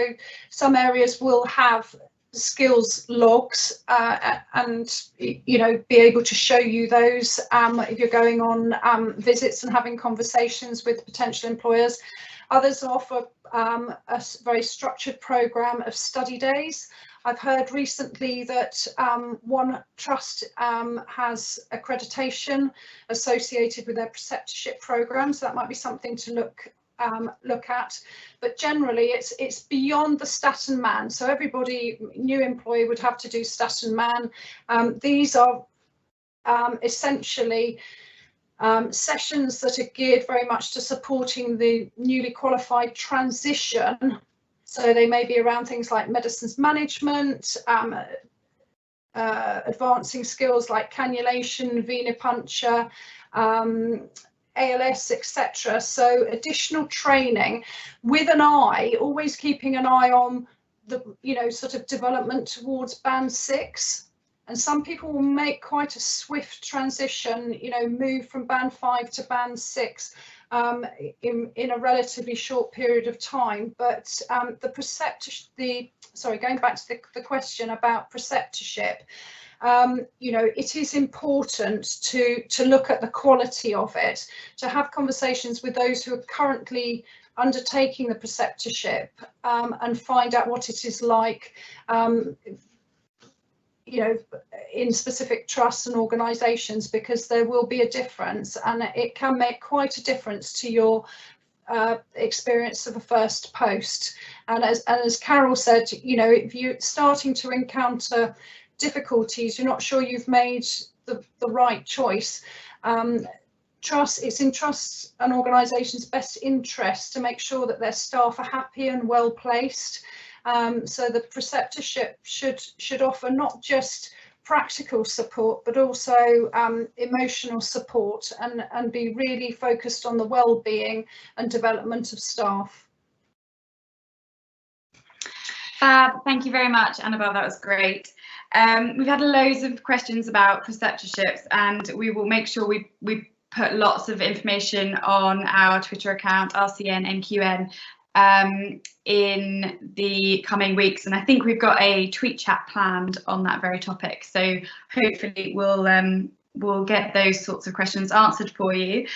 some areas will have skills logs and be able to show you those if you're going on visits and having conversations with potential employers. Others offer a very structured program of study days. I've heard recently that one trust has accreditation associated with their preceptorship program, so that might be something to look at. But generally it's beyond the stat and man, so everybody, new employee, would have to do stat and man. These are essentially sessions that are geared very much to supporting the newly qualified transition. So they may be around things like medicines management, advancing skills like cannulation, venipuncture, ALS, etc. So additional training with an eye, always keeping an eye on the sort of development towards band 6. And some people will make quite a swift transition, move from band 5 to band 6 in a relatively short period of time. But going back to the question about preceptorship, it is important to look at the quality of it, to have conversations with those who are currently undertaking the preceptorship and find out what it is like in specific trusts and organisations, because there will be a difference, and it can make quite a difference to your experience of a first post. And as Carol said, if you're starting to encounter difficulties, you're not sure you've made the right choice, it's in trusts and organisations' best interest to make sure that their staff are happy and well placed. So the preceptorship should offer not just practical support, but also emotional support, and be really focused on the well-being and development of staff. Fab, thank you very much, Annabelle, that was great. We've had loads of questions about preceptorships, and we will make sure we put lots of information on our Twitter account, RCN NQN, in the coming weeks, and I think we've got a tweet chat planned on that very topic, so hopefully we'll get those sorts of questions answered for you.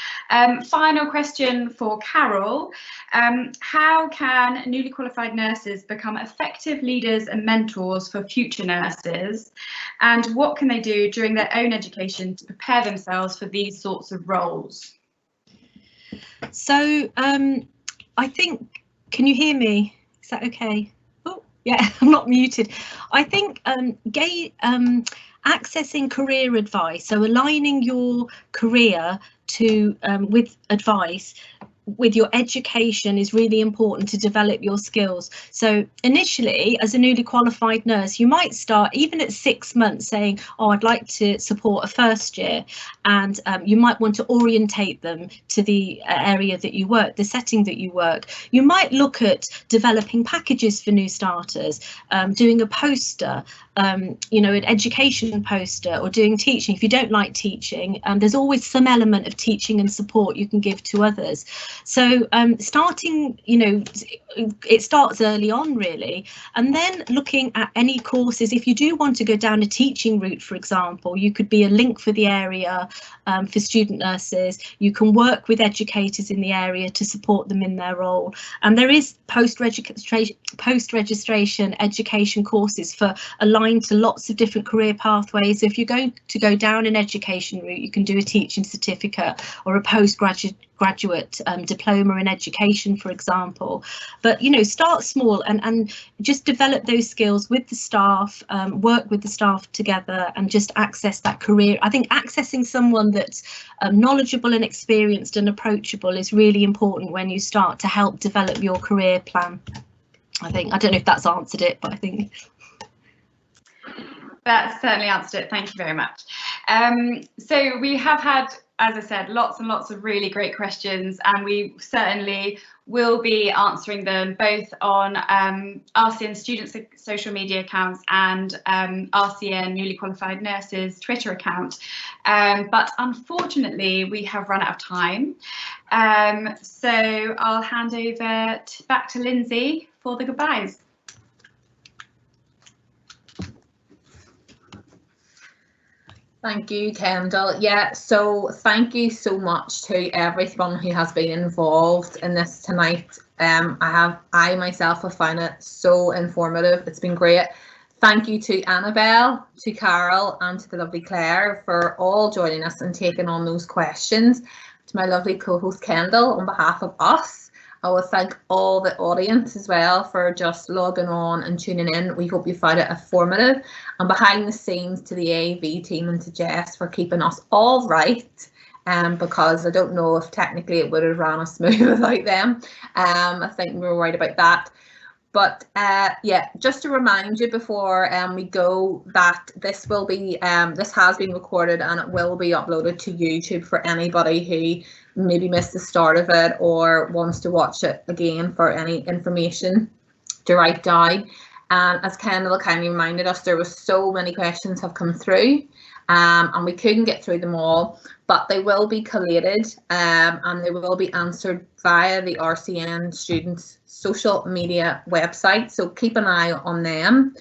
Final question for Carol. How can newly qualified nurses become effective leaders and mentors for future nurses, and what can they do during their own education to prepare themselves for these sorts of roles? So I think, can you hear me? Is that okay? Oh, yeah, I'm not muted. I think accessing career advice, so aligning your career to with advice with your education is really important to develop your skills. So initially, as a newly qualified nurse, you might start even at 6 months saying, oh, I'd like to support a first year, and you might want to orientate them to the area that you work, the setting that you work. You might look at developing packages for new starters, doing a poster, you know, an education poster, or doing teaching. If you don't like teaching, there's always some element of teaching and support you can give to others. So starting, you know, it starts early on really, and then looking at any courses. If you do want to go down a teaching route, for example, you could be a link for the area for student nurses. You can work with educators in the area to support them in their role, and there is post-registration education courses for aligned to lots of different career pathways. So if you're going to go down an education route, you can do a teaching certificate or a postgraduate diploma in education, for example. But, you know, start small and just develop those skills with the staff, work with the staff together, and just access that career. I think accessing someone that's knowledgeable and experienced and approachable is really important when you start to help develop your career plan. I don't know if that's answered it, but I think that certainly answered it. Thank you very much. So we have had, as I said, lots and lots of really great questions, and we certainly will be answering them both on RCN Students social media accounts and RCN Newly Qualified Nurses Twitter account. But unfortunately, we have run out of time. So I'll hand over back to Lindsay for the goodbyes. Thank you, Kendall. Yeah, so thank you so much to everyone who has been involved in this tonight. I myself have found it so informative. It's been great. Thank you to Annabelle, to Carol, and to the lovely Claire for all joining us and taking on those questions. To my lovely co-host Kendall, on behalf of us, I will thank all the audience as well for just logging on and tuning in. We hope you found it informative. And behind the scenes to the AV team and to Jess for keeping us all right, because I don't know if technically it would have ran as smooth without them. I think we were worried about that. But yeah, just to remind you before we go that this will be this has been recorded and it will be uploaded to YouTube for anybody who maybe missed the start of it or wants to watch it again for any information to write down. And as Kendall kindly reminded us, there were so many questions have come through, and we couldn't get through them all, but they will be collated and they will be answered via the RCN Students social media website, so keep an eye on them.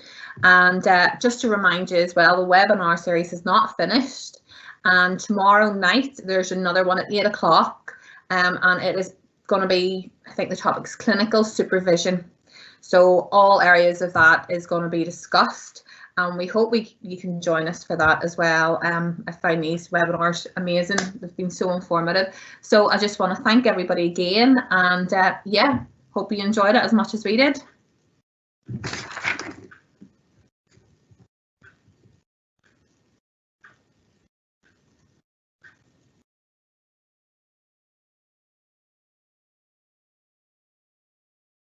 And just to remind you as well, the webinar series is not finished, and tomorrow night there's another one at 8 o'clock, and it is going to be, I think the topic is clinical supervision. So all areas of that is going to be discussed, and we hope you can join us for that as well. I find these webinars amazing. They've been so informative. So I just want to thank everybody again, and yeah, hope you enjoyed it as much as we did.